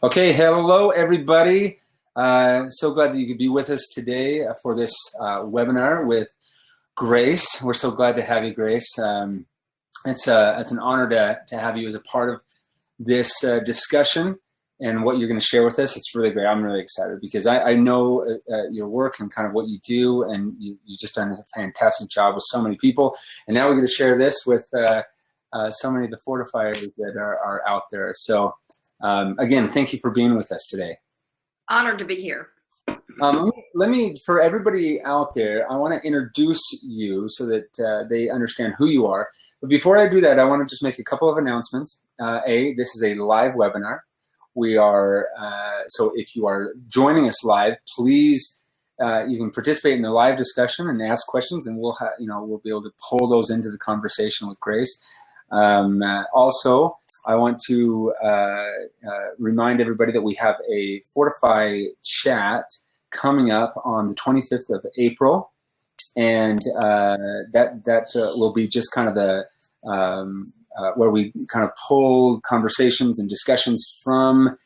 Okay, hello everybody. So glad that you could be with us today for this webinar with Grace. We're so glad to have you, Grace. It's an honor to have you as a part of this discussion and what you're going to share with us. It's really great. I'm really excited because I know your work and kind of what you do, and you just done a fantastic job with so many people. And now we're going to share this with so many of the fortifiers that are out there. So again, thank you for being with us today. Honored to be here. For everybody out there, I want to introduce you so that they understand who you are. But before I do that, I want to just make a couple of announcements. This is a live webinar. We are, so if you are joining us live, please, you can participate in the live discussion and ask questions, and we'll be able to pull those into the conversation with Grace. Also, I want to remind everybody that we have a Fortify chat coming up on the 25th of April, and that will be just kind of the where we kind of pull conversations and discussions from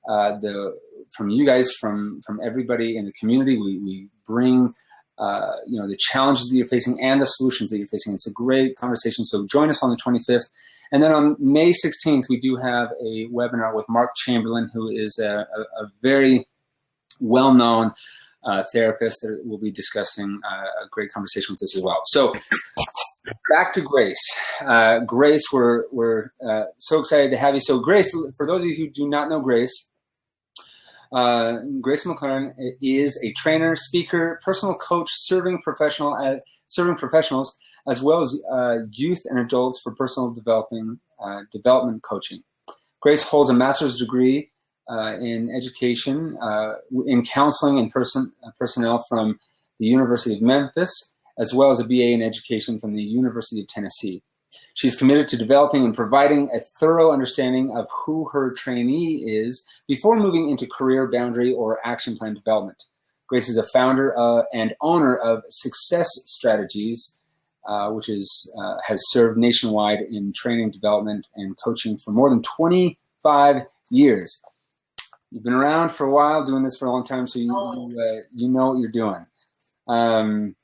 you guys, from everybody in the community. We bring the challenges that you're facing and the solutions that you're facing. It's a great conversation. So join us on the 25th. And then on May 16th, we do have a webinar with Mark Chamberlain, who is a very well-known therapist that will be discussing a great conversation with us as well. So back to Grace. Grace, we're so excited to have you. So Grace, for those of you who do not know Grace Mclaren is a trainer, speaker, personal coach, serving professionals as well as youth and adults for personal development coaching. Grace holds a master's degree in education, in counseling and personnel from the University of Memphis, as well as a BA in education from the University of Tennessee. She's committed to developing and providing a thorough understanding of who her trainee is before moving into career boundary or action plan development. Grace is a founder and owner of Success Strategies, which has served nationwide in training, development, and coaching for more than 25 years. You've been around for a while, doing this for a long time, so you know what you're doing. And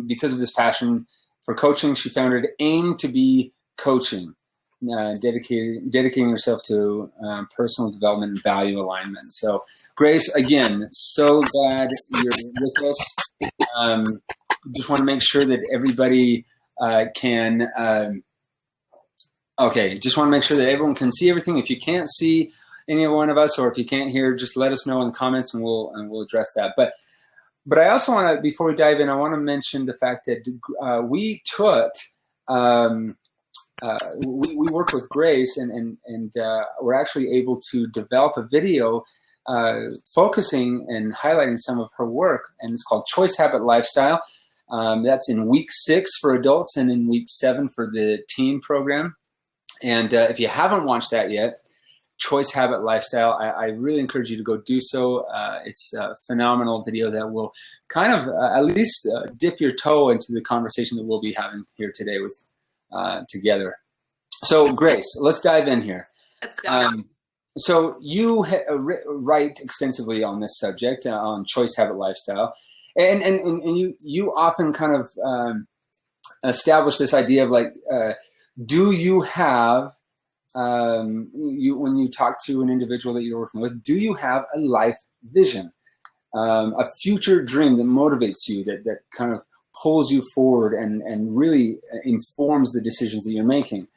because of this passion for coaching, she founded Aim to Be Coaching, dedicating herself to personal development and value alignment. So, Grace, again, so glad you're with us. Just want to make sure that everybody just want to make sure that everyone can see everything. If you can't see any one of us, or if you can't hear, just let us know in the comments, and we'll address that. But I also want to, before we dive in, I want to mention the fact that we worked with Grace, and we're actually able to develop a video focusing and highlighting some of her work, and it's called Choice Habit Lifestyle. That's in week 6 for adults and in week 7 for the teen program. And if you haven't watched that yet, Choice Habit Lifestyle, I really encourage you to go do so. It's a phenomenal video that will kind of at least dip your toe into the conversation that we'll be having here today with together. So Grace, let's dive in here. Let's go. So you write extensively on this subject, on Choice Habit Lifestyle, and you often kind of establish this idea of like, do you have when you talk to an individual that you're working with, do you have a life vision, a future dream that motivates you, that kind of pulls you forward and really informs the decisions that you're making?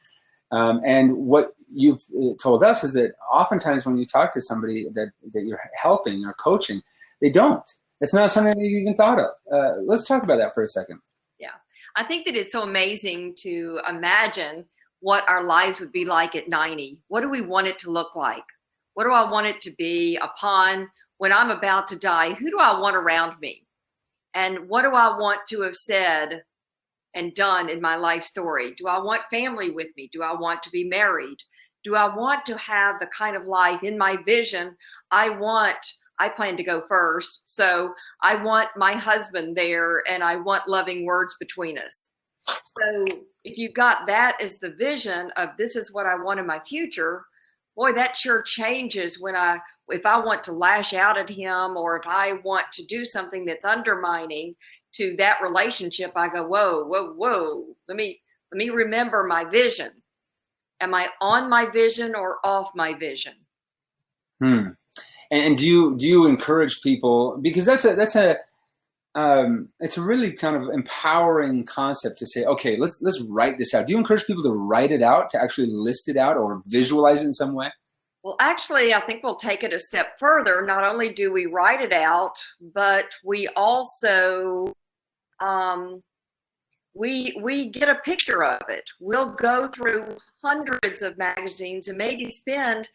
And what you've told us is that oftentimes when you talk to somebody that you're helping or coaching, they don't. It's not something that you've even thought of. Let's talk about that for a second. Yeah, I think that it's so amazing to imagine what our lives would be like at 90. What do we want it to look like? What do I want it to be upon when I'm about to die? Who do I want around me? And what do I want to have said and done in my life story? Do I want family with me? Do I want to be married? Do I want to have the kind of life in my vision I plan to go first. So I want my husband there, and I want loving words between us. So if you've got that as the vision of this is what I want in my future, boy, that sure changes if I want to lash out at him, or if I want to do something that's undermining to that relationship. I go, whoa, whoa, whoa. Let me remember my vision. Am I on my vision or off my vision? And do you encourage people, because it's a really kind of empowering concept to say, okay, let's write this out. Do you encourage people to write it out, to actually list it out or visualize it in some way? Well, actually, I think we'll take it a step further. Not only do we write it out, but we also we get a picture of it. We'll go through hundreds of magazines and maybe spend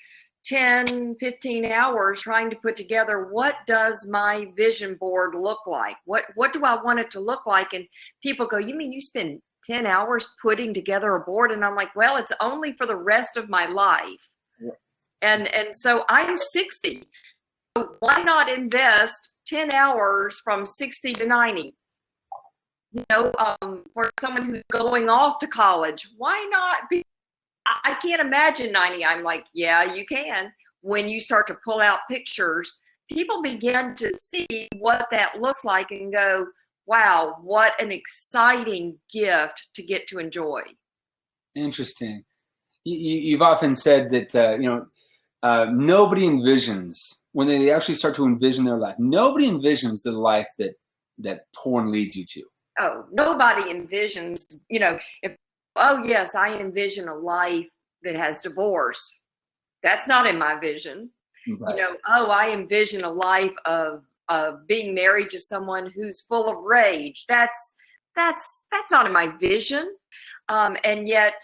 10, 15 hours trying to put together, what does my vision board look like? What do I want it to look like? And people go, you mean you spend 10 hours putting together a board? And I'm like, well, it's only for the rest of my life. And so I'm 60. So why not invest 10 hours from 60 to 90? For someone who's going off to college, why not be? I can't imagine 90. I'm like, yeah, you can. When you start to pull out pictures, people begin to see what that looks like and go, wow, what an exciting gift to get to enjoy. Interesting. You've often said that, nobody envisions, when they actually start to envision their life, nobody envisions the life that porn leads you to. Oh, nobody envisions, oh yes, I envision a life that has divorce. That's not in my vision. Right. I envision a life of being married to someone who's full of rage. That's not in my vision. And yet,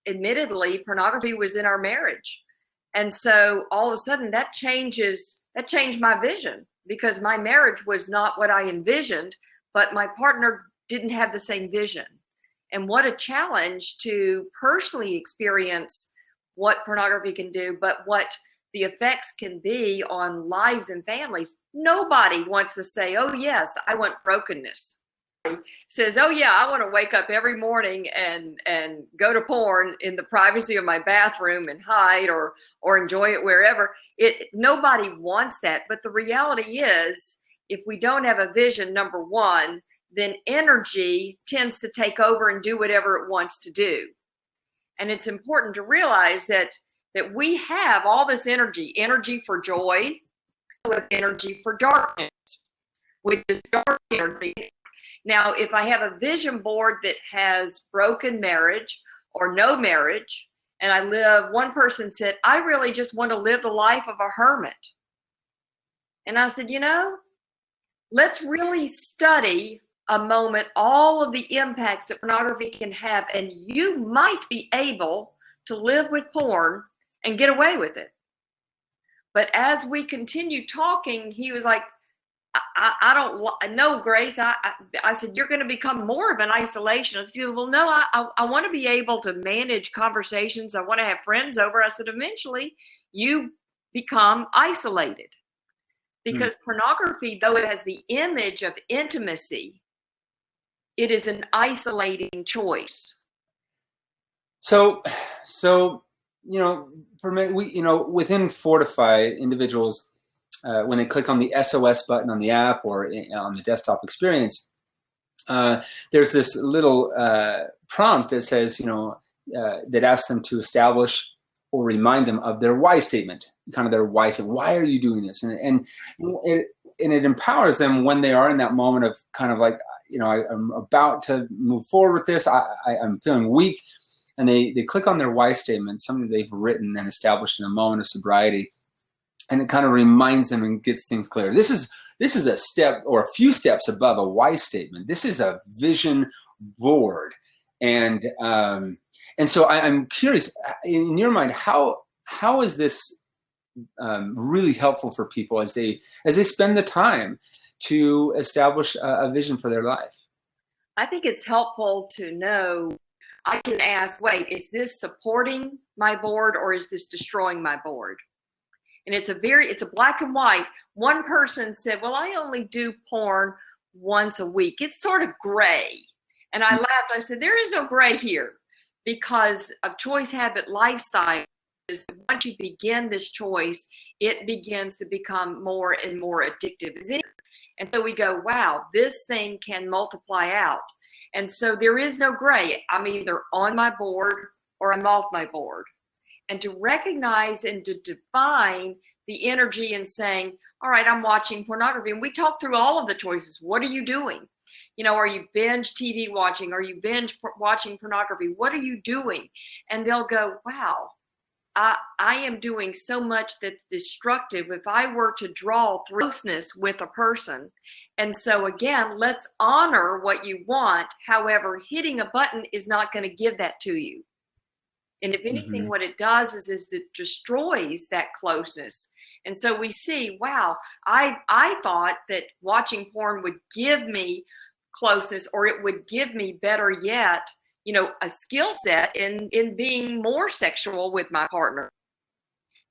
admittedly, pornography was in our marriage. And so all of a sudden that changed my vision, because my marriage was not what I envisioned, but my partner didn't have the same vision. And what a challenge to personally experience what pornography can do, but what the effects can be on lives and families. Nobody wants to say, oh yes, I want brokenness. Says, oh yeah, I want to wake up every morning and go to porn in the privacy of my bathroom and hide or enjoy it wherever. Nobody wants that. But the reality is, if we don't have a vision, number one, then energy tends to take over and do whatever it wants to do. And it's important to realize that we have all this energy for joy, with energy for darkness, which is dark energy. Now, if I have a vision board that has broken marriage or no marriage, and one person said, I really just want to live the life of a hermit. And I said, let's really study a moment all of the impacts that pornography can have, and you might be able to live with porn and get away with it. But as we continued talking, he was like, I don't know, Grace. I said, you're going to become more of an isolationist. He said, well, no, I want to be able to manage conversations. I want to have friends over. I said, eventually you become isolated, because pornography, though it has the image of intimacy, it is an isolating choice. So, for me, within Fortify, individuals, when they click on the SOS button on the app or on the desktop experience, there's this little prompt that says, that asks them to establish or remind them of their why statement, kind of their why statement. Why are you doing this? And it empowers them when they are in that moment of kind of like, I'm about to move forward with this. I'm feeling weak. And they click on their why statement, something they've written and established in a moment of sobriety. And it kind of reminds them and gets things clear. This is a step or a few steps above a why statement. This is a vision board. And so I'm curious, in your mind, how is this really helpful for people as they spend the time to establish a vision for their life? I think it's helpful to know, I can ask, wait, is this supporting my board or is this destroying my board? And it's a black and white. One person said, well, I only do porn once a week. It's sort of gray. And I laughed. I said, there is no gray here, because of choice, habit, lifestyle is that once you begin this choice, it begins to become more and more addictive. And so we go, wow, this thing can multiply out. And so there is no gray. I'm either on my board or I'm off my board. And to recognize and to define the energy and saying, all right, I'm watching pornography. And we talk through all of the choices. What are you doing? You know, are you binge TV watching? Are you binge watching pornography? What are you doing? And they'll go, wow, I am doing so much that's destructive if I were to draw closeness with a person. And so again, let's honor what you want. However, hitting a button is not going to give that to you. And if anything, what it does is it destroys that closeness. And so we see, wow, I thought that watching porn would give me closeness, or it would give me, better yet, you know, a skill set in being more sexual with my partner.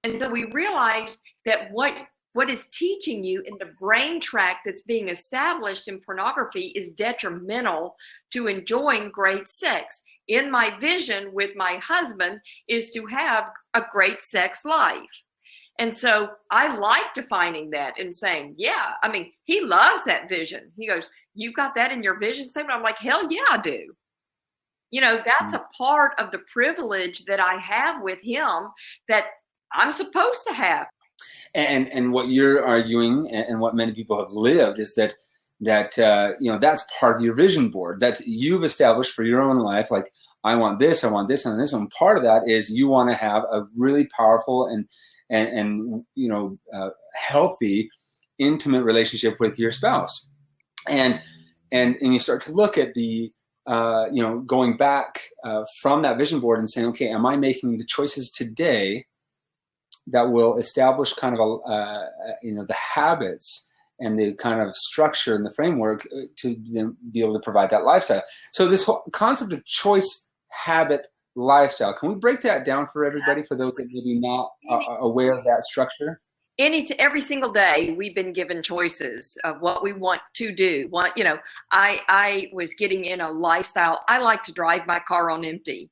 And so we realized that what is teaching you in the brain track that's being established in pornography is detrimental to enjoying great sex. In my vision with my husband is to have a great sex life. And so I like defining that and saying, yeah, I mean, he loves that vision. He goes, you've got that in your vision statement? I'm like, hell yeah, I do. You know, that's a part of the privilege that I have with him that I'm supposed to have. And what you're arguing, and what many people have lived, is that you know, that's part of your vision board that you've established for your own life. Like, I want this, I want this, and this. And part of that is you want to have a really powerful and you know, healthy, intimate relationship with your spouse. And you start to look at the you know, going back from that vision board and saying, okay, am I making the choices today that will establish kind of a you know, the habits and the kind of structure and the framework to then be able to provide that lifestyle. So this whole concept of choice, habit, lifestyle, can we break that down for everybody, for those that maybe not are aware of that structure? Every single day we've been given choices of what we want to do. You know, I was getting in a lifestyle. I like to drive my car on empty.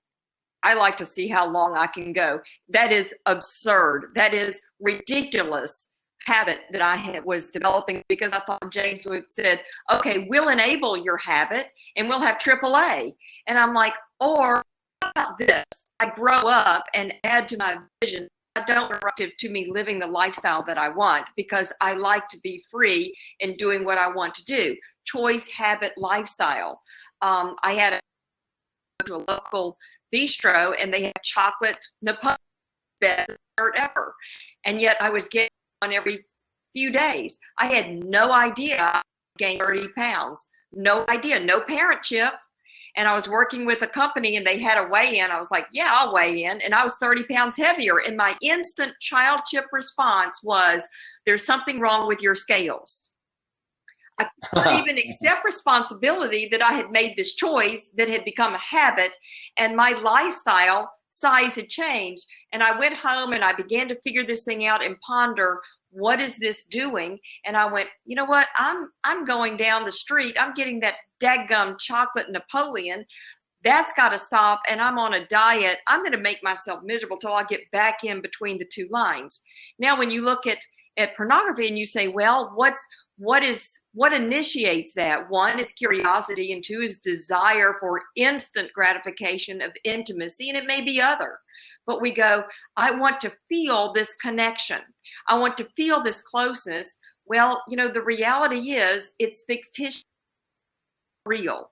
I like to see how long I can go. That is absurd. That is ridiculous habit that I was developing, because I thought James would said, okay, we'll enable your habit and we'll have AAA. And I'm like, or how about this? I grow up and add to my vision. I don't interruptive to me living the lifestyle that I want, because I like to be free in doing what I want to do. Choice, habit, lifestyle. I had to a local bistro and they had chocolate Napoleon, best dessert ever. And yet I was getting on every few days. I had no idea I gained 30 pounds. No idea, no parent chip. And I was working with a company and they had a weigh-in. I was like, yeah, I'll weigh in. And I was 30 pounds heavier. And my instant child chip response was, there's something wrong with your scales. I couldn't even accept responsibility that I had made this choice that had become a habit, and my lifestyle size had changed. And I went home and I began to figure this thing out and ponder, what is this doing? And I went, you know what? I'm going down the street. I'm getting that daggum chocolate Napoleon. That's got to stop. And I'm on a diet. I'm going to make myself miserable till I get back in between the two lines. Now, when you look at pornography and you say, well, what initiates that? One is curiosity, and two is desire for instant gratification of intimacy, and it may be other. But we go, I want to feel this connection. I want to feel this closeness. Well, you know, the reality is it's fictitious, real,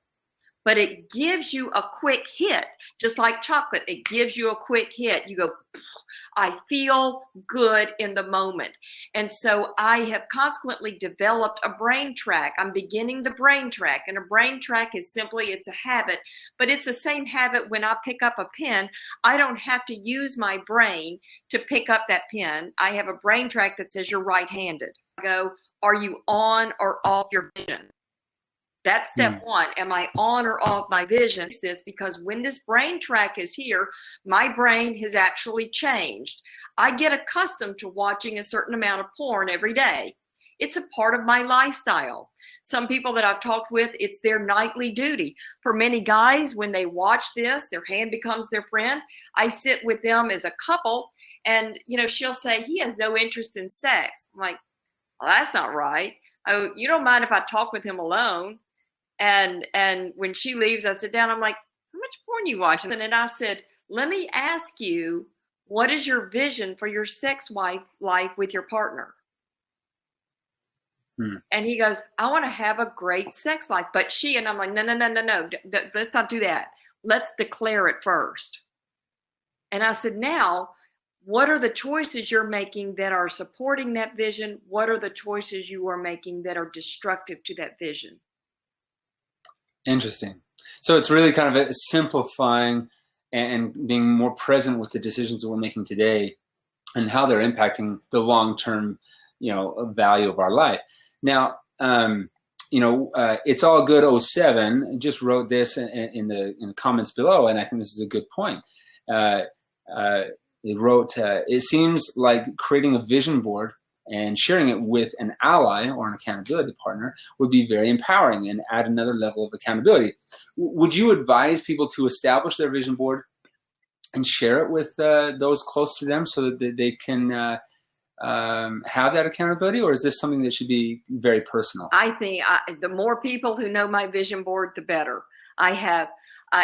but it gives you a quick hit, just like chocolate. It gives you a quick hit. You go, I feel good in the moment. And so I have consequently developed a brain track. I'm beginning the brain track, and a brain track is simply, it's a habit, but it's the same habit when I pick up a pen. I don't have to use my brain to pick up that pen. I have a brain track that says you're right-handed. I go, are you on or off your vision? That's step one. Am I on or off my vision? It's this, because when this brain track is here, my brain has actually changed. I get accustomed to watching a certain amount of porn every day. It's a part of my lifestyle. Some people that I've talked with, it's their nightly duty. For many guys, when they watch this, their hand becomes their friend. I sit with them as a couple, and she'll say, he has no interest in sex. I'm like, well, that's not right. You don't mind if I talk with him alone? And when she leaves, I sit down. I'm like, how much porn you watching? And then I said, let me ask you, what is your vision for your sex life with your partner? And he goes, I want to have a great sex life. But and I'm like, no. Let's not do that. Let's declare it first. And I said, now, what are the choices you're making that are supporting that vision? What are the choices you are making that are destructive to that vision? Interesting. So it's really kind of a simplifying and being more present with the decisions that we're making today and how they're impacting the long-term, value of our life. Now, it's all good 07 just wrote this in the comments below, and I think this is a good point. It wrote, it seems like creating a vision board and sharing it with an ally or an accountability partner would be very empowering and add another level of accountability. Would you advise people to establish their vision board and share it with those close to them so that they can have that accountability, or is this something that should be very personal? I think the more people who know my vision board, the better. I have,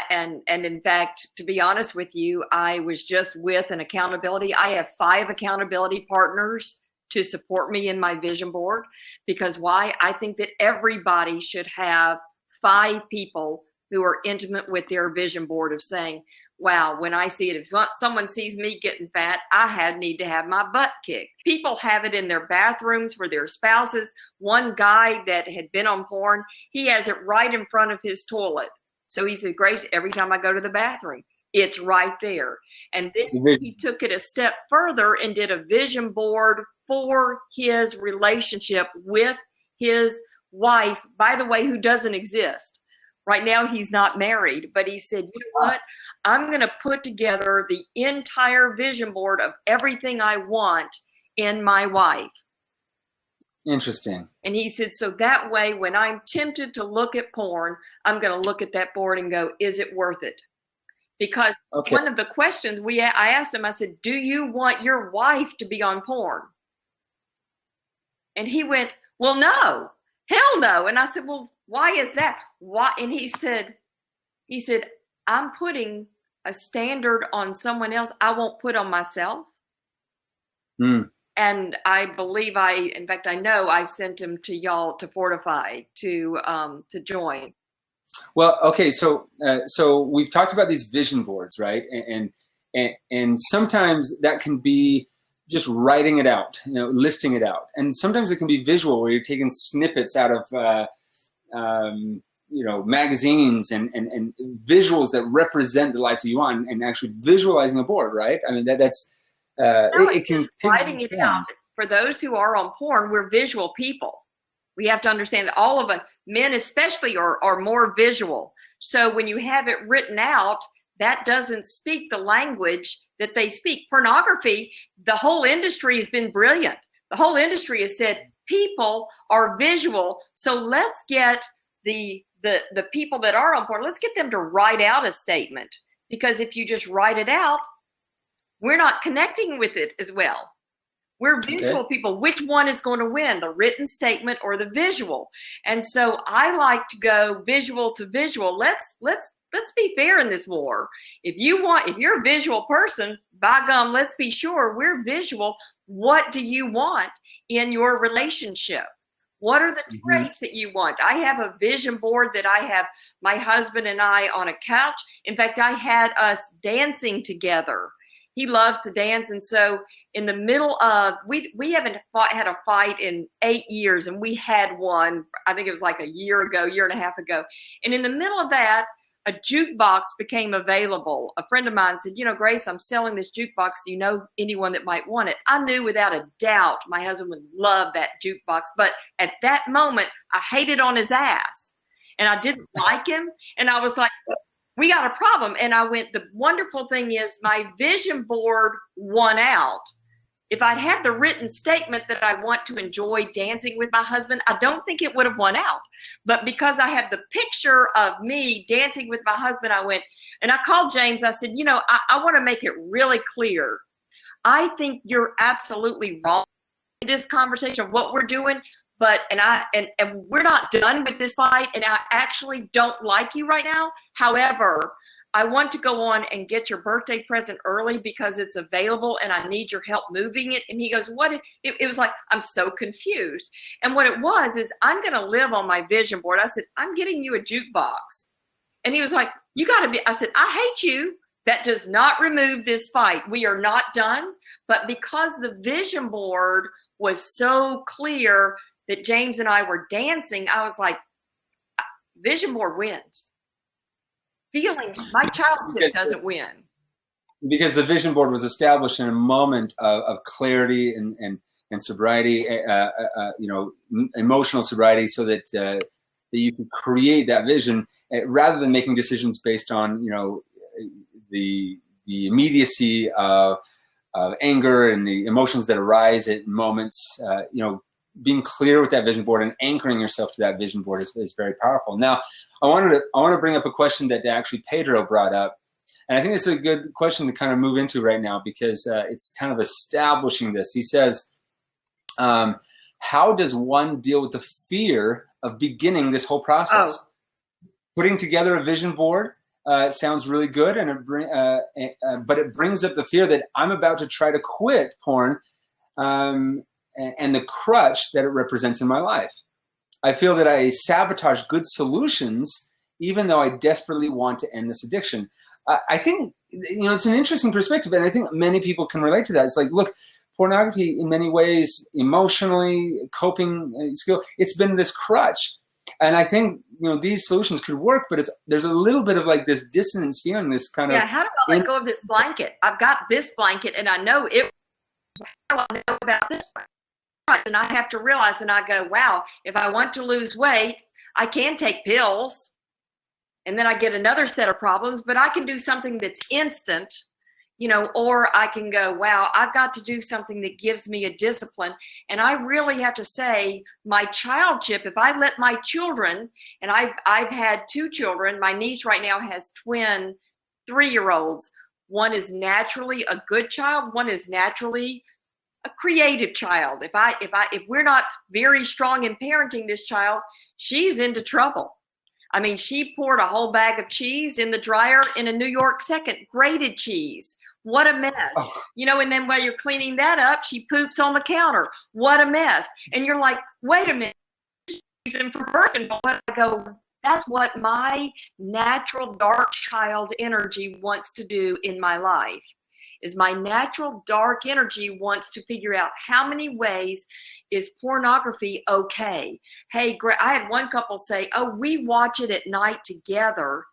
and in fact, to be honest with you, I was just with an accountability. I have 5 accountability partners to support me in my vision board. Because why? I think that everybody should have 5 people who are intimate with their vision board of saying, wow, when I see it, if someone sees me getting fat, I need to have my butt kicked. People have it in their bathrooms for their spouses. One guy that had been on porn, he has it right in front of his toilet. So he said, Grace, every time I go to the bathroom, it's right there. And then he took it a step further and did a vision board for his relationship with his wife, by the way, who doesn't exist. Right now, he's not married, but he said, you know what? I'm going to put together the entire vision board of everything I want in my wife. Interesting. And he said, so that way, when I'm tempted to look at porn, I'm going to look at that board and go, is it worth it? Because one of the questions I asked him, I said, do you want your wife to be on porn? And he went, well, no, hell no. And I said, well, why is that? Why? And he said, I'm putting a standard on someone else I won't put on myself. And I believe in fact, I know I sent him to y'all to Fortify to join. Well, okay, so we've talked about these vision boards, right? And sometimes that can be just writing it out, listing it out, and sometimes it can be visual, where you're taking snippets out of magazines and visuals that represent the life that you want, and actually visualizing a board, right? I mean, that's it can writing it out. For those who are on porn, we're visual people. We have to understand that all of us, men especially, are more visual. So when you have it written out, that doesn't speak the language that they speak. Pornography, the whole industry has been brilliant. The whole industry has said people are visual, so let's get the people that are on porn, let's get them to write out a statement. Because if you just write it out, we're not connecting with it as well. We're visual people. Which one is going to win, the written statement or the visual? And so I like to go visual to visual. Let's be fair in this war. If you're a visual person, by gum, let's be sure we're visual. What do you want in your relationship? What are the traits that you want? I have a vision board that I have my husband and I on a couch. In fact, I had us dancing together. He loves to dance. And so in the middle of, we haven't had a fight in 8 years, and we had one, I think it was like a year and a half ago. And in the middle of that, a jukebox became available. A friend of mine said, Grace, I'm selling this jukebox. Do you know anyone that might want it? I knew without a doubt my husband would love that jukebox. But at that moment, I hated on his ass. And I didn't like him. And I was like, we got a problem. And I went, the wonderful thing is my vision board won out. If I'd had the written statement that I want to enjoy dancing with my husband, I don't think it would have won out. But because I have the picture of me dancing with my husband, I went, and I called James. I said, I want to make it really clear. I think you're absolutely wrong in this conversation of what we're doing, but and we're not done with this fight, and I actually don't like you right now. However, I want to go on and get your birthday present early because it's available and I need your help moving it. And he goes, what? It was like, I'm so confused. And what it was is, I'm going to live on my vision board. I said, I'm getting you a jukebox. And he was like, you got to be, I said, I hate you. That does not remove this fight. We are not done. But because the vision board was so clear that James and I were dancing, I was like, vision board wins. Feelings, my childhood doesn't win. Because the vision board was established in a moment of clarity and sobriety, emotional sobriety, so that that you could create that vision rather than making decisions based on the immediacy of anger and the emotions that arise at moments. Being clear with that vision board and anchoring yourself to that vision board is very powerful. Now, I want to bring up a question that actually Pedro brought up, and I think it's a good question to kind of move into right now because it's kind of establishing this. He says, how does one deal with the fear of beginning this whole process? Oh. Putting together a vision board sounds really good, but it brings up the fear that I'm about to try to quit porn and the crutch that it represents in my life. I feel that I sabotage good solutions, even though I desperately want to end this addiction. I think, it's an interesting perspective, and I think many people can relate to that. It's like, look, pornography in many ways, emotionally, coping skill, it's been this crutch. And I think, these solutions could work, but there's a little bit of like this dissonance feeling, this kind of... Yeah, how do I let go of this blanket? I've got this blanket, and I know it. How do I know about this one? And I have to realize, and I go, wow, if I want to lose weight, I can take pills, and then I get another set of problems, but I can do something that's instant, or I can go, wow, I've got to do something that gives me a discipline. And I really have to say, my childship, if I let my children, and I've had two children, my niece right now has twin 3-year-olds. One is naturally a good child, one is naturally a creative child. If we're not very strong in parenting this child, she's into trouble. I mean, she poured a whole bag of cheese in the dryer in a New York second, grated cheese. What a mess. Oh. And then while you're cleaning that up, she poops on the counter. What a mess. And you're like, wait a minute. She's in birth control. I go, that's what my natural dark child energy wants to do in my life. Is my natural dark energy wants to figure out how many ways is pornography okay. Hey, I had one couple say, oh, we watch it at night together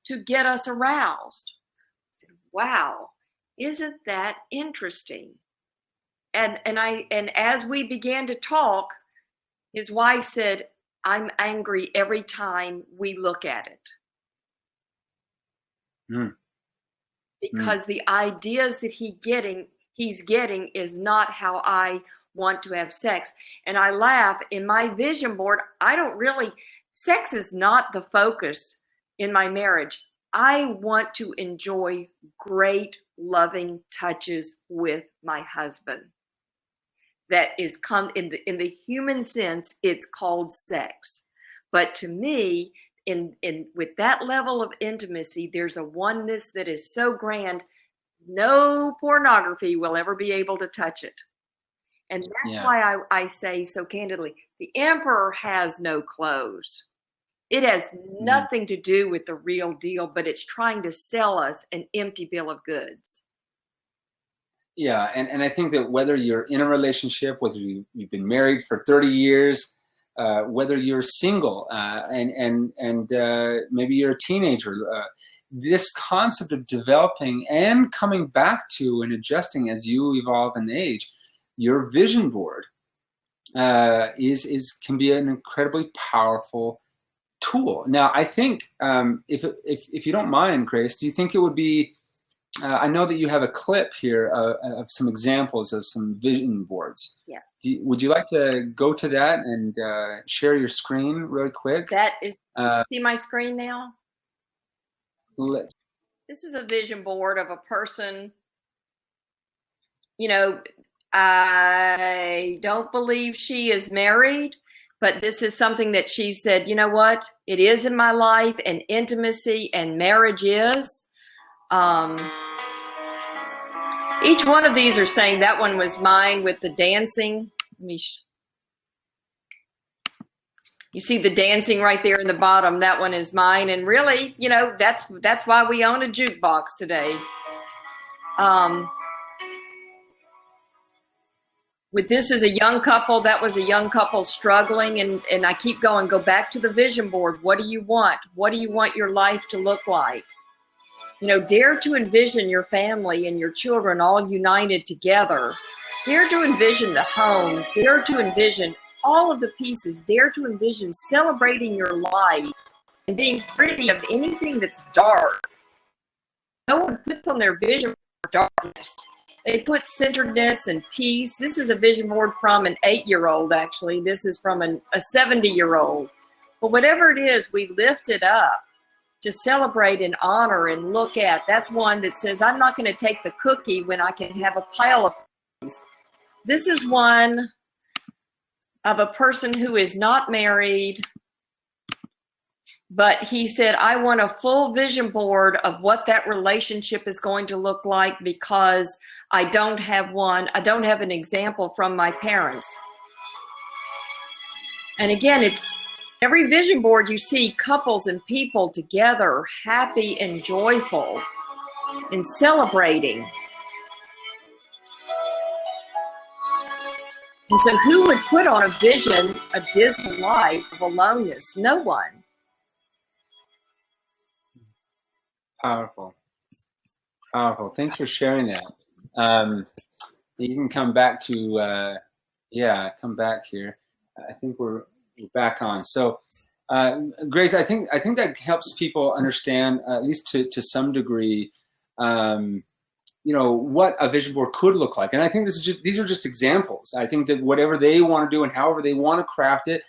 to get us aroused. I said, wow, isn't that interesting? And as we began to talk, his wife said, I'm angry every time we look at it. Because the ideas that he's getting is not how I want to have sex. And I laugh. In my vision board, sex is not the focus in my marriage. I want to enjoy great loving touches with my husband. That is in the human sense, it's called sex. But to me, with that level of intimacy, there's a oneness that is so grand, no pornography will ever be able to touch it. And that's why I say so candidly, the emperor has no clothes. It has nothing to do with the real deal, but it's trying to sell us an empty bill of goods. Yeah, and I think that whether you're in a relationship, whether you've been married for 30 years, whether you're single and maybe you're a teenager, this concept of developing and coming back to and adjusting as you evolve in age, your vision board can be an incredibly powerful tool. Now, I think if you don't mind, Grace, do you think it would be I know that you have a clip here of some examples of some vision boards. Yeah. Would you like to go to that and share your screen really quick? That is, see my screen now? Let's. This is a vision board of a person. You know, I don't believe she is married, but this is something that she said, you know what? It is in my life, and intimacy and marriage is. Each one of these are saying that one was mine with the dancing. You see the dancing right there in the bottom. That one is mine. And really, you know, that's why we own a jukebox today. With this is a young couple, that was a young couple struggling, and I keep going, go back to the vision board. What do you want? What do you want your life to look like? You know, dare to envision your family and your children all united together. Dare to envision the home. Dare to envision all of the pieces. Dare to envision celebrating your life and being free of anything that's dark. No one puts on their vision board darkness. They put centeredness and peace. This is a vision board from an 8-year-old, actually. This is from a 70-year-old. But whatever it is, we lift it up to celebrate and honor and look at. That's one that says, I'm not going to take the cookie when I can have a pile of cookies. This is one of a person who is not married, but he said, I want a full vision board of what that relationship is going to look like, because I don't have one. I don't have an example from my parents. And again, it's every vision board you see couples and people together, happy and joyful and celebrating. And so who would put on a vision a dismal life of aloneness? No one. Powerful. Powerful. Thanks for sharing that. You can come back to, come back here. I think we're back on. So, Grace, I think that helps people understand, at least to some degree, you know, what a vision board could look like. And I think these are just examples. I think that whatever they want to do and however they want to craft it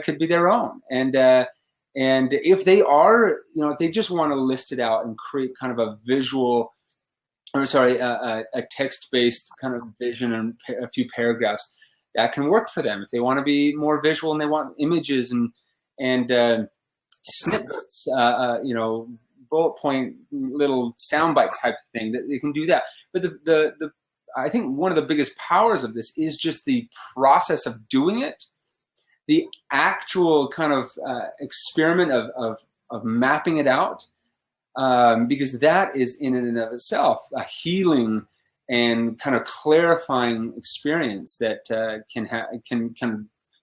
could be their own. And if they are, you know, if they just want to list it out and create kind of a visual, a text-based kind of vision and a few paragraphs, that can work for them. If they want to be more visual and they want images and snippets, you know, bullet point little soundbite type of thing, that they can do that. But I think one of the biggest powers of this is just the process of doing it. The actual kind of experiment of mapping it out, because that is in and of itself a healing and kind of clarifying experience that that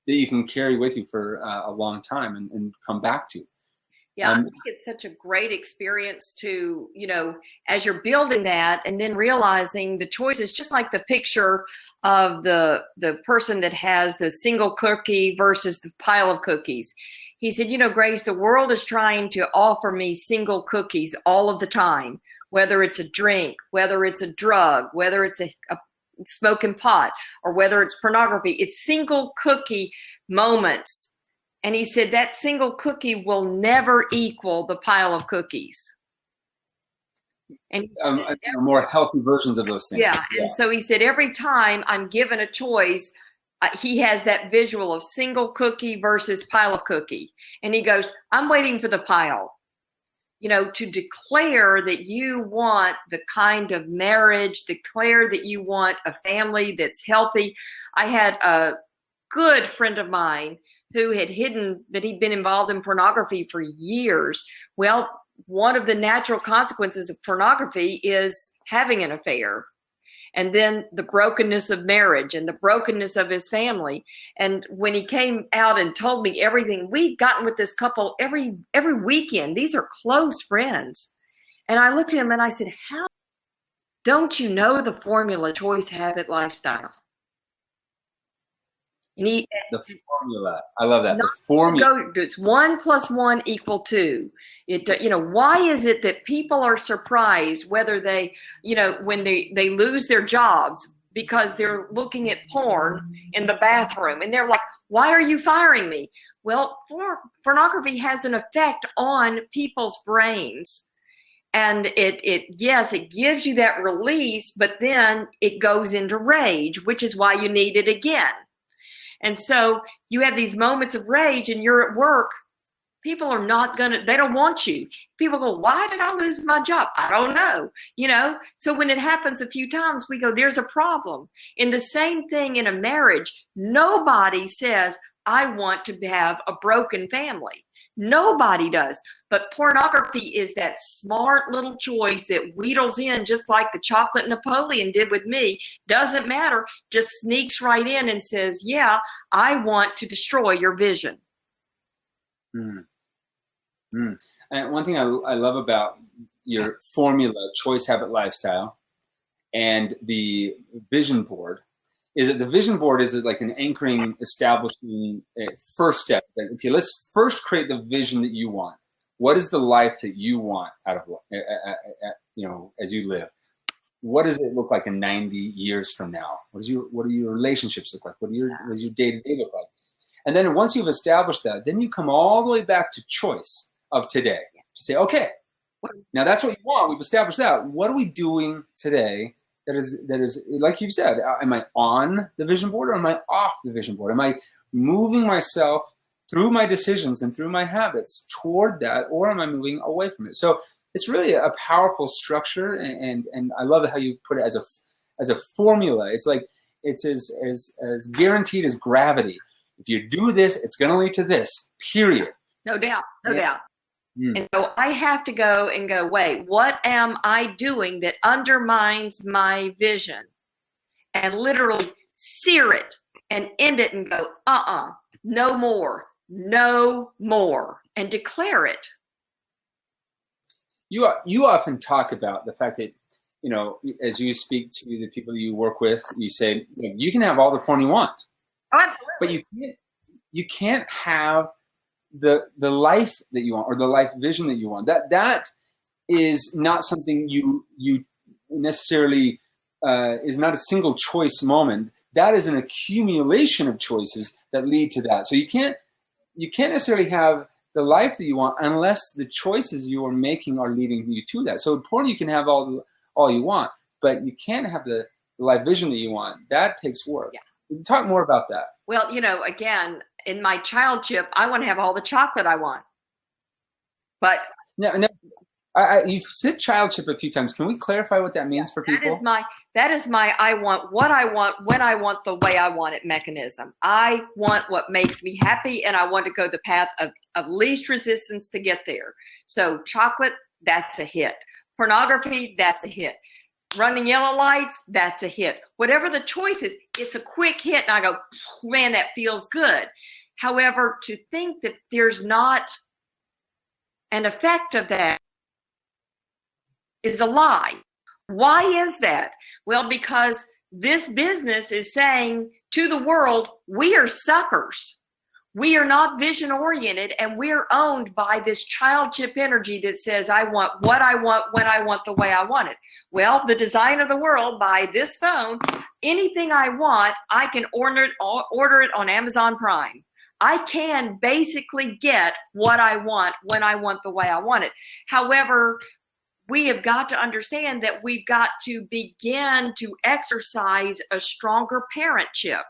you can carry with you for a long time and come back to. Yeah, I think it's such a great experience to, you know, as you're building that and then realizing the choices, just like the picture of the person that has the single cookie versus the pile of cookies. He said, you know, Grace, the world is trying to offer me single cookies all of the time, whether it's a drink, whether it's a drug, whether it's a smoking pot, or whether it's pornography. It's single cookie moments. And he said that single cookie will never equal the pile of cookies. And more healthy versions of those things. Yeah. And so he said, every time I'm given a choice, he has that visual of single cookie versus pile of cookie. And he goes, I'm waiting for the pile, you know, to declare that you want the kind of marriage, declare that you want a family that's healthy. I had a good friend of mine who had hidden that he'd been involved in pornography for years. Well, one of the natural consequences of pornography is having an affair. And then the brokenness of marriage and the brokenness of his family. And when he came out and told me everything, we'd gotten with this couple every weekend. These are close friends. And I looked at him and I said, how don't you know the formula choice, habit, lifestyle? You need The formula. I love that. not The formula. it's 1 + 1 = 2. Why is it that people are surprised whether they, when they lose their jobs because they're looking at porn in the bathroom and they're like, why are you firing me? Well, pornography has an effect on people's brains. And it gives you that release, but then it goes into rage, which is why you need it again. And so you have these moments of rage and you're at work. People are not they don't want you. People go, why did I lose my job? I don't know. So when it happens a few times, we go, there's a problem. In the same thing in a marriage, nobody says, I want to have a broken family. Nobody does. But pornography is that smart little choice that wheedles in, just like the chocolate Napoleon did with me. Doesn't matter. Just sneaks right in and says, yeah, I want to destroy your vision. And one thing I love about your formula, choice, habit, lifestyle, and the vision board is that the vision board is like an anchoring, establishing first step. Like, okay, let's first create the vision that you want. What is the life that you want out of as you live? What does it look like in 90 years from now? What do your relationships look like? What does your day-to-day look like? And then once you've established that, then you come all the way back to choice of today. To say, okay, now that's what you want. We've established that. What are we doing today that is like you've said, am I on the vision board or am I off the vision board? Am I moving myself through my decisions and through my habits toward that, or am I moving away from it? So it's really a powerful structure, and I love how you put it as a formula. It's like it's as guaranteed as gravity. If you do this, it's going to lead to this, period. No doubt, no doubt. And so I have to go, wait, what am I doing that undermines my vision? And literally sear it and end it and go, no more, and declare it. You often talk about the fact that, as you speak to the people you work with, you say, you can have all the porn you want. Oh, absolutely. But you can't have the life that you want or the life vision that you want. That is not something you necessarily is not a single choice moment. That is an accumulation of choices that lead to that. So you can't necessarily have the life that you want unless the choices you are making are leading you to that. So porn, you can have all you want, but you can't have the life vision that you want. That takes work. Yeah. Talk more about that. Well, again, in my childship, I want to have all the chocolate I want. But no, you've said childship a few times. Can we clarify what that means for people? That is my I want what I want when I want the way I want it mechanism. I want what makes me happy, and I want to go the path of least resistance to get there. So chocolate, that's a hit. Pornography, that's a hit. Running yellow lights, that's a hit. Whatever the choice is, it's a quick hit, and I go, man, that feels good. However, to think that there's not an effect of that is a lie. Why is that? Well, because this business is saying to the world, we are suckers. We are not vision oriented, and we're owned by this childship energy that says, I want what I want when I want the way I want it. Well, the design of the world by this phone, anything I want, I can order it on Amazon Prime. I can basically get what I want when I want the way I want it. However, we have got to understand that we've got to begin to exercise a stronger parentship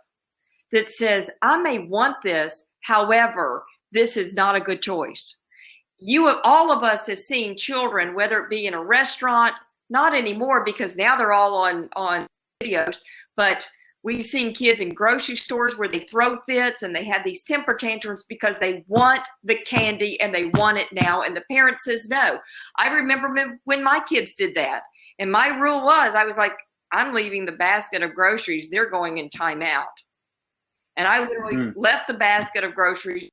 that says, I may want this, however, this is not a good choice. All of us have seen children, whether it be in a restaurant, not anymore because now they're all on videos, but we've seen kids in grocery stores where they throw fits and they have these temper tantrums because they want the candy and they want it now, and the parent says no. I remember when my kids did that, and my rule was, I was like, I'm leaving the basket of groceries. They're going in timeout. And I literally left the basket of groceries,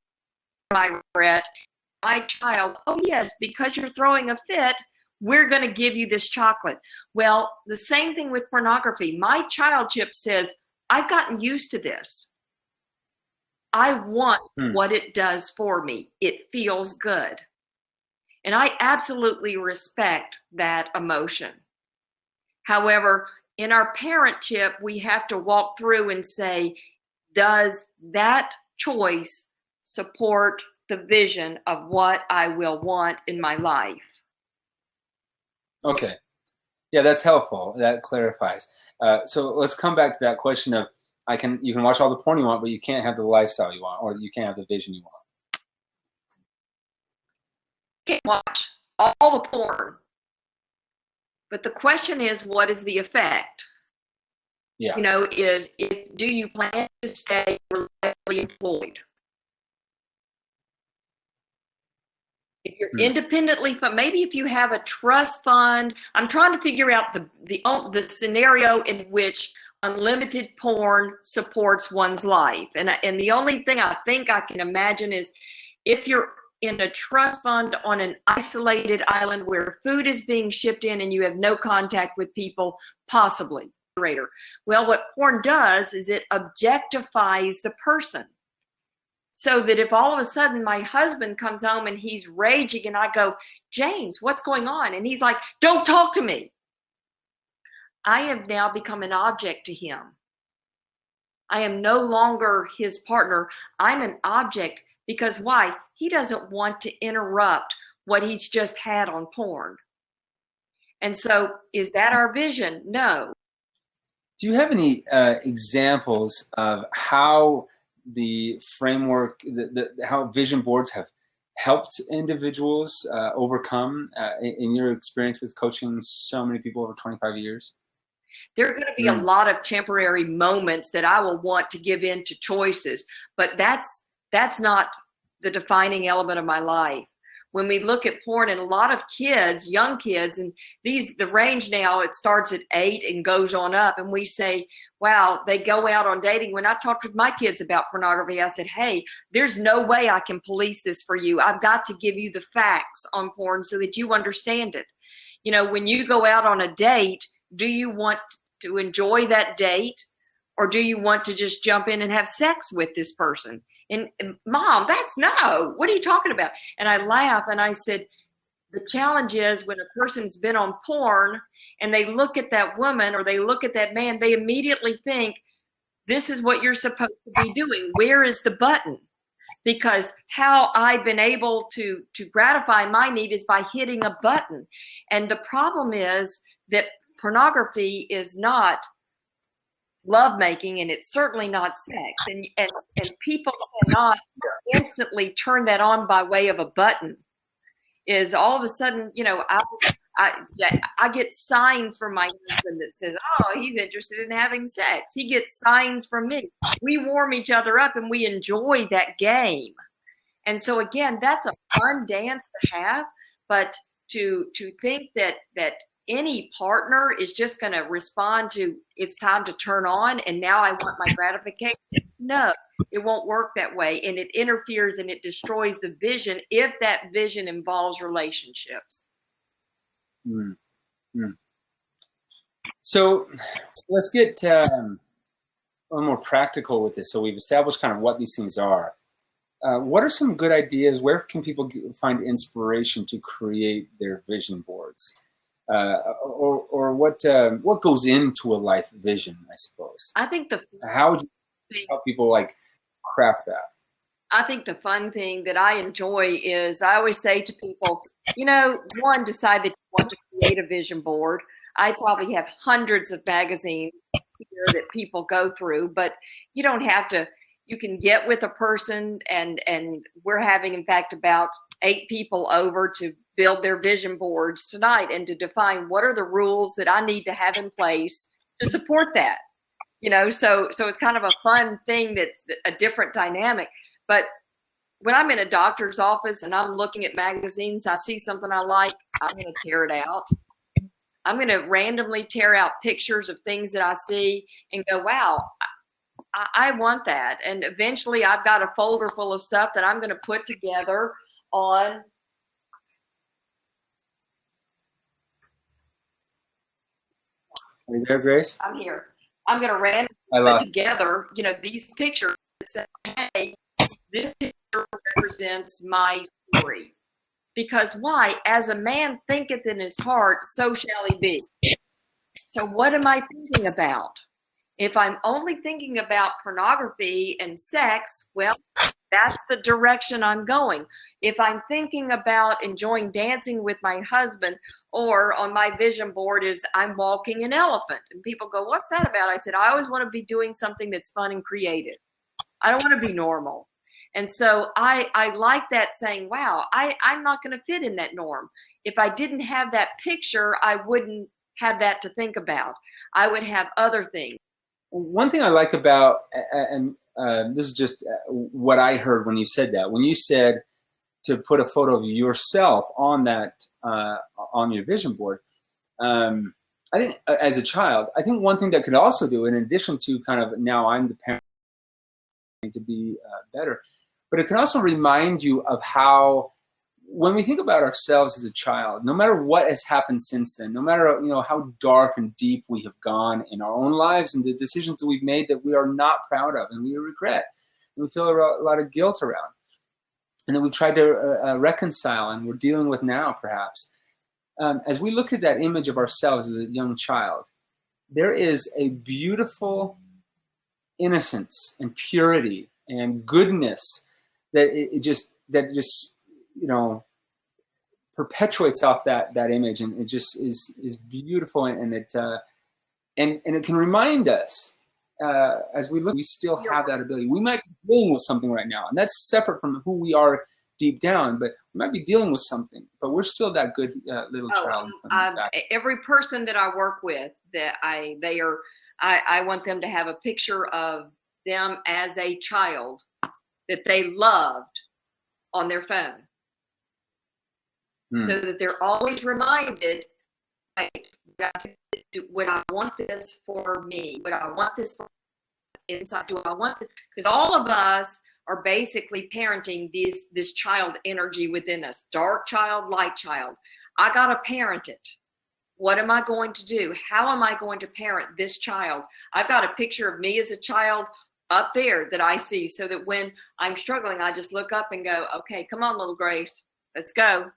my regret, my child, oh yes, because you're throwing a fit, we're going to give you this chocolate. Well, the same thing with pornography. My childship says, I've gotten used to this. I want what it does for me. It feels good. And I absolutely respect that emotion. However, in our parentship, we have to walk through and say, does that choice support the vision of what I will want in my life? Okay. Yeah, that's helpful. That clarifies. So let's come back to that question of you can watch all the porn you want, but you can't have the lifestyle you want, or you can't have the vision you want. You can watch all the porn. But the question is, what is the effect? Yeah. Do you plan to stay reliably employed? If you're independently, maybe if you have a trust fund, I'm trying to figure out the scenario in which unlimited porn supports one's life. And the only thing I think I can imagine is if you're in a trust fund on an isolated island where food is being shipped in and you have no contact with people, possibly. Well, what porn does is it objectifies the person. So that if all of a sudden my husband comes home and he's raging and I go, James, what's going on? And he's like, don't talk to me. I have now become an object to him. I am no longer his partner. I'm an object because why? He doesn't want to interrupt what he's just had on porn. And so is that our vision? No. Do you have any examples of how the framework, how vision boards have helped individuals overcome in your experience with coaching so many people over 25 years? There are going to be a lot of temporary moments that I will want to give in to choices, but that's not the defining element of my life. When we look at porn, and a lot of kids, young kids, and the range now, it starts at 8 and goes on up, and we say, wow, they go out on dating. When I talked with my kids about pornography, I said, hey, there's no way I can police this for you. I've got to give you the facts on porn so that you understand it. When you go out on a date, do you want to enjoy that date, or do you want to just jump in and have sex with this person? And Mom, that's no. What are you talking about? And I laugh and I said, the challenge is when a person's been on porn and they look at that woman or they look at that man, they immediately think, this is what you're supposed to be doing. Where is the button? Because how I've been able to gratify my need is by hitting a button. And the problem is that pornography is not lovemaking, and it's certainly not sex. And people cannot instantly turn that on by way of a button. Is all of a sudden, I get signs from my husband that says, oh, he's interested in having sex. He gets signs from me. We warm each other up and we enjoy that game. And so again, that's a fun dance to have, but to think that any partner is just going to respond to, it's time to turn on and now I want my gratification. No, it won't work that way. And it interferes and it destroys the vision if that vision involves relationships. So let's get a little more practical with this. So we've established kind of what these things are. What are some good ideas? Where can people find inspiration to create their vision boards? Or what goes into a life vision, I suppose? I think how would you help people craft that? I think the fun thing that I enjoy is I always say to people, one, decide that you want to create a vision board. I probably have hundreds of magazines here that people go through, but you don't have to. You can get with a person, and we're having, in fact, about 8 people over to build their vision boards tonight and to define what are the rules that I need to have in place to support that. So it's kind of a fun thing that's a different dynamic. But when I'm in a doctor's office and I'm looking at magazines, I see something I like, I'm going to tear it out. I'm going to randomly tear out pictures of things that I see and go, wow, I want that. And eventually I've got a folder full of stuff that I'm going to put together on. Are you there, Grace? I'm here. I'm going to randomly put together, these pictures that say, hey, this picture represents my story. Because why? As a man thinketh in his heart, so shall he be. So what am I thinking about? If I'm only thinking about pornography and sex, well, that's the direction I'm going. If I'm thinking about enjoying dancing with my husband, or on my vision board is I'm walking an elephant, and people go, what's that about? I said, I always want to be doing something that's fun and creative. I don't want to be normal. And so I like that, saying, wow, I'm not going to fit in that norm. If I didn't have that picture, I wouldn't have that to think about. I would have other things. One thing I like about, and this is just what I heard when you said that, when you said to put a photo of yourself on that, on your vision board, I think as a child, I think one thing that could also do, in addition to kind of now I'm the parent to be better, but it can also remind you of how, when we think about ourselves as a child, no matter what has happened since then, no matter how dark and deep we have gone in our own lives and the decisions that we've made that we are not proud of and we regret, and we feel a lot of guilt around, and that we've tried to reconcile and we're dealing with now, perhaps. As we look at that image of ourselves as a young child, there is a beautiful innocence and purity and goodness that just perpetuates off that image, and it just is beautiful, and it can remind us as we look, we still have that ability. We might be dealing with something right now, and that's separate from who we are deep down, but we might be dealing with something, but we're still that good little child. Every person that I work with, that I want them to have a picture of them as a child that they loved on their phone. So that they're always reminded, would I want this for me? Would I want this for inside? Do I want this? Because all of us are basically parenting this child energy within us. Dark child, light child. I got to parent it. What am I going to do? How am I going to parent this child? I've got a picture of me as a child up there that I see, so that when I'm struggling, I just look up and go, okay, come on, little Grace, let's go.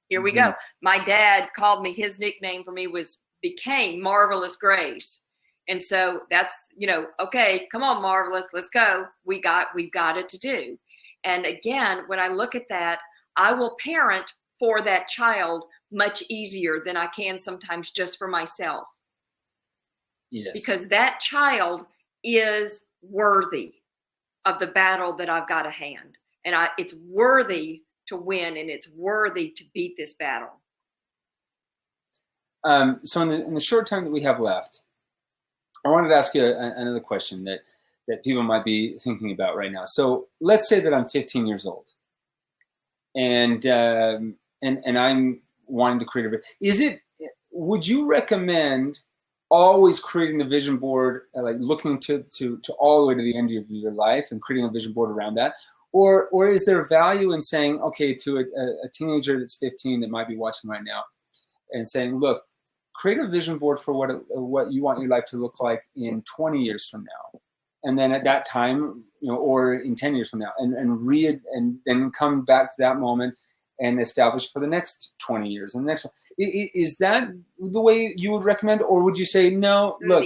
Here we go. My dad called me, his nickname for me became Marvelous Grace. And so that's, okay, come on, Marvelous, let's go. We've got it to do. And again, when I look at that, I will parent for that child much easier than I can sometimes just for myself. Yes. Because that child is worthy of the battle that I've got to hand. And it's worthy to win, and it's worthy to beat this battle. So in the short time that we have left, I wanted to ask you another question that people might be thinking about right now. So let's say that I'm 15 years old, and I'm wanting to create would you recommend always creating the vision board, like looking to all the way to the end of your life and creating a vision board around that? Or is there value in saying, okay, to a teenager that's 15 that might be watching right now, and saying, look, create a vision board for what you want your life to look like in 20 years from now, and then at that time, or in 10 years from now, and read and then come back to that moment and establish for the next 20 years and the next one. Is that the way you would recommend, or would you say, no, look,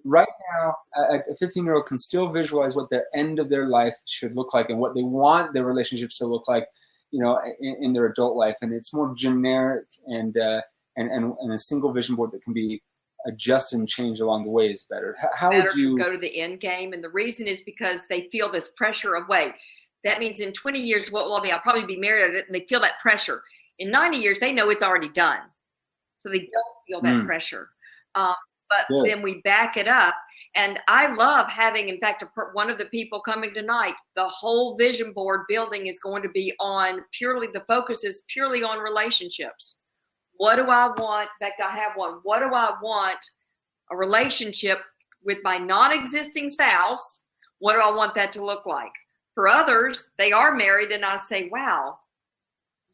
right now, a 15-year-old can still visualize what the end of their life should look like and what they want their relationships to look like, in their adult life, and it's more generic and a single vision board that can be adjusted and changed along the way is better. How would you go to the end game? And the reason is because they feel this pressure of, wait, that means in 20 years, what will I be? I'll probably be married, and they feel that pressure. In 90 years, they know it's already done, so they don't feel that pressure. But then we back it up. And I love having, in fact, one of the people coming tonight, the whole vision board building is going to be on the focus is purely on relationships. What do I want? In fact, I have one. What do I want a relationship with my non-existing spouse? What do I want that to look like? For others, they are married, and I say, wow,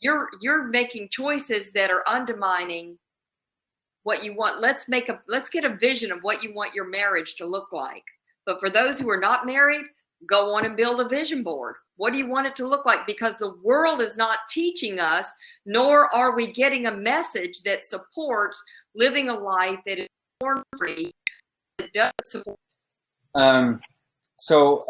you're making choices that are undermining what you want. Let's get a vision of what you want your marriage to look like. But for those who are not married, go on and build a vision board. What do you want it to look like? Because the world is not teaching us, nor are we getting a message that supports living a life that is porn-free, that does support. So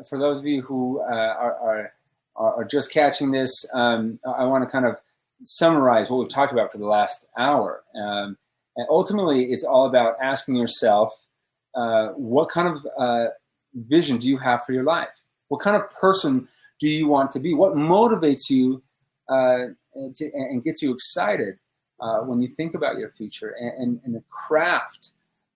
for those of you who are just catching this, I want to kind of summarize what we've talked about for the last hour. And ultimately, it's all about asking yourself, what kind of vision do you have for your life? What kind of person do you want to be? What motivates you and gets you excited when you think about your future, and to craft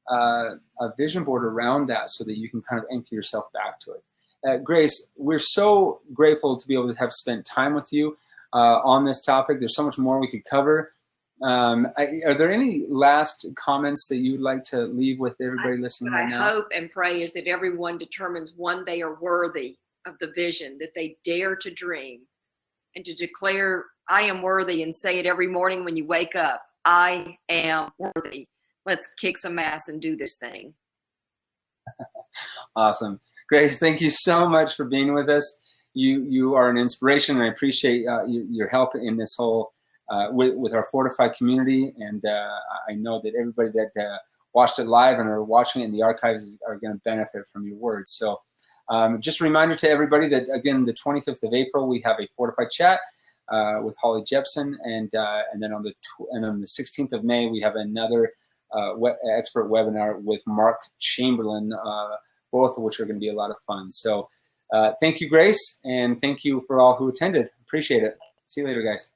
a vision board around that so that you can kind of anchor yourself back to it. Grace, we're so grateful to be able to have spent time with you on this topic. There's so much more we could cover. Are there any last comments that you'd like to leave with everybody listening right now? What I hope and pray is that everyone determines, one, they are worthy of the vision, that they dare to dream and to declare, I am worthy, and say it every morning when you wake up, I am worthy. Let's kick some ass and do this thing. Awesome. Grace, thank you so much for being with us. You are an inspiration, and I appreciate your help in this whole with our Fortify community, and I know that everybody that watched it live and are watching it in the archives are going to benefit from your words. So just a reminder to everybody that, again, the 25th of April, we have a Fortify chat with Holly Jepson, and then on the 16th of May, we have another expert webinar with Mark Chamberlain, both of which are going to be a lot of fun. So thank you, Grace, and thank you for all who attended. Appreciate it. See you later, guys.